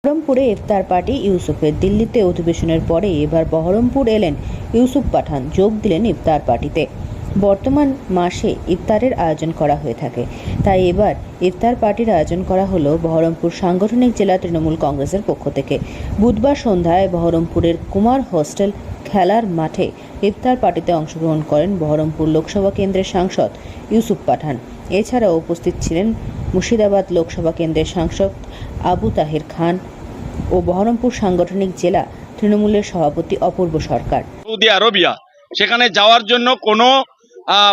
বহরমপুরে ইফতার পার্টি ইউসুফের। দিল্লিতে অধিবেশনের পরে এবার বহরমপুর এলেন ইউসুফ পাঠান, যোগ দিলেন ইফতার পার্টিতে। বর্তমান মাসে ইফতারের আয়োজন করা হয়ে থাকে, তাই এবার ইফতার পার্টির আয়োজন করা হলো বহরমপুর সাংগঠনিক জেলা তৃণমূল কংগ্রেসের পক্ষ থেকে। বুধবার সন্ধ্যায় বহরমপুরের কুমার হোস্টেল খেলার মাঠে ইফতার পার্টিতে অংশগ্রহণ করেন বহরমপুর লোকসভা কেন্দ্রের সাংসদ ইউসুফ পাঠান। এছাড়াও উপস্থিত ছিলেন মুর্শিদাবাদ লোকসভা কেন্দ্রের সাংসদ আবু তাহের খান ও বহরমপুর সাংগঠনিক জেলা তৃণমূলের সভাপতি অপূর্ব সরকার। সৌদি আরবিয়া সেখানে যাওয়ার জন্য কোনো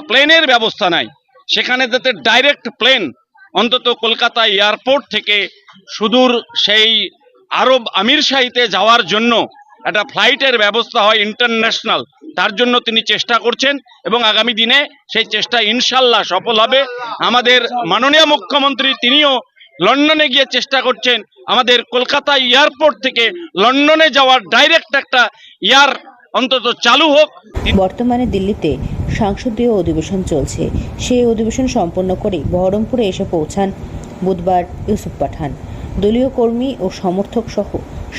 প্লেনের ব্যবস্থা নাই। সেখানে যাতে ডাইরেক্ট প্লেন অন্তত কলকাতা এয়ারপোর্ট থেকে সুদূর সেই আরব আমিরশাহিতে যাওয়ার জন্য একটা ফ্লাইটের ব্যবস্থা হয় ইন্টারন্যাশনাল, তার জন্য তিনি চেষ্টা করছেন এবং আগামী দিনে সেই চেষ্টা ইনশাল্লাহ সফল হবে। আমাদের মাননীয় মুখ্যমন্ত্রী তিনিও লন্ডনে গিয়ে চেষ্টা করছেন আমাদের কলকাতা এয়ারপোর্ট থেকে লন্ডনে যাওয়ার ডাইরেক্ট একটা এয়ার অন্তত চালু হোক। বর্তমানে দিল্লিতে সংসদীয় অধিবেশন চলছে। সেই অধিবেশন সম্পন্ন করে বহরমপুরে এসে পৌঁছান বুধবার ইউসুফ পাঠান। দলীয় কর্মী ও সমর্থক সহ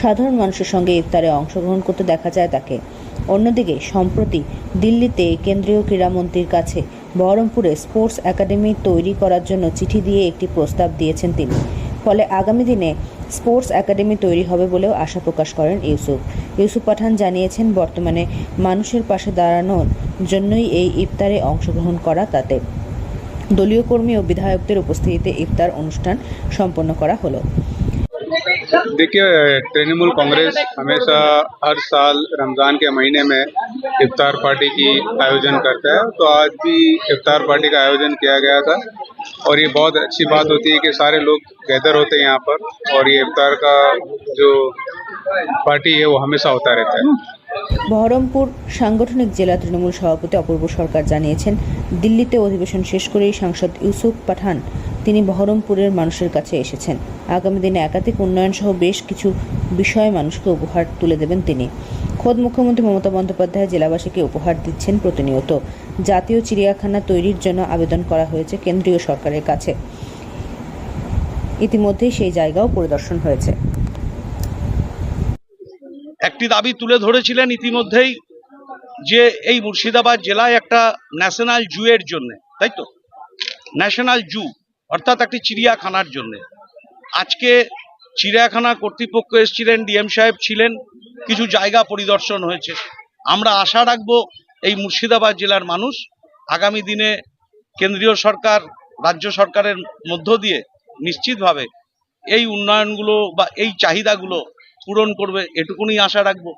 সাধারণ মানুষের সঙ্গে ইফতারে অংশগ্রহণ করতে দেখা যায় তাকে। অন্যদিকে সম্প্রতি দিল্লিতে কেন্দ্রীয় ক্রীড়ামন্ত্রীর কাছে বহরমপুরে স্পোর্টস একাডেমি তৈরি করার জন্য চিঠি দিয়ে একটি প্রস্তাব দিয়েছেন তিনি। ফলে আগামী দিনে স্পোর্টস একাডেমি তৈরি হবে বলেও আশা প্রকাশ করেন ইউসুফ পাঠান জানিয়েছেন, বর্তমানে মানুষের পাশে দাঁড়ানোর জন্যই এই ইফতারে অংশগ্রহণ করা। তাতে দলীয় কর্মী ও বিধায়কদের উপস্থিতিতে ইফতার অনুষ্ঠান সম্পন্ন করা হলো। देखिए, तृणमूल कांग्रेस हमेशा हर साल रमज़ान के महीने में इफ्तार पार्टी की आयोजन करता है। तो आज भी इफ्तार पार्टी का आयोजन किया गया था और ये बहुत अच्छी बात होती है कि सारे लोग गैदर होते हैं यहाँ पर और ये इफ्तार का जो पार्टी है वो हमेशा होता रहता है। বহরমপুর সাংগঠনিক জেলা তৃণমূল সভাপতি অপূর্ব সরকার জানিয়েছেন, দিল্লিতে অধিবেশন শেষ করেই সাংসদ ইউসুফ পাঠান তিনি বহরমপুরের মানুষের কাছে এসেছেন। আগামী দিনে একাধিক উন্নয়ন সহ বেশ কিছু বিষয়ে মানুষকে উপহার তুলে দেবেন তিনি। খোদ মুখ্যমন্ত্রী মমতা বন্দ্যোপাধ্যায় জেলাবাসীকে উপহার দিচ্ছেন প্রতিনিয়ত। জাতীয় চিড়িয়াখানা তৈরির জন্য আবেদন করা হয়েছে কেন্দ্রীয় সরকারের কাছে। ইতিমধ্যেই সেই জায়গাও পরিদর্শন হয়েছে। একটি দাবি তুলে ধরেছিলেন ইতিমধ্যেই যে এই মুর্শিদাবাদ জেলায় একটা ন্যাশনাল জু এর জন্য, তাই তো, ন্যাশনাল জু অর্থাৎ একটি চিড়িয়াখানার জন্য। আজকে চিড়িয়াখানা কর্তৃপক্ষ এসেছিলেন, ডিএম সাহেব ছিলেন, কিছু জায়গা পরিদর্শন হয়েছে। আমরা আশা রাখবো এই মুর্শিদাবাদ জেলার মানুষ আগামী দিনে কেন্দ্রীয় সরকার, রাজ্য সরকারের মধ্য দিয়ে নিশ্চিতভাবে এই উন্নয়নগুলো বা এই চাহিদাগুলো পূরণ করবে, এটুকুনি আশা রাখবো।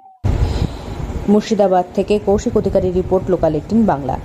মুর্শিদাবাদ থেকে কৌশিক অধিকারী রিপোর্ট, লোকাল 18 বাংলা।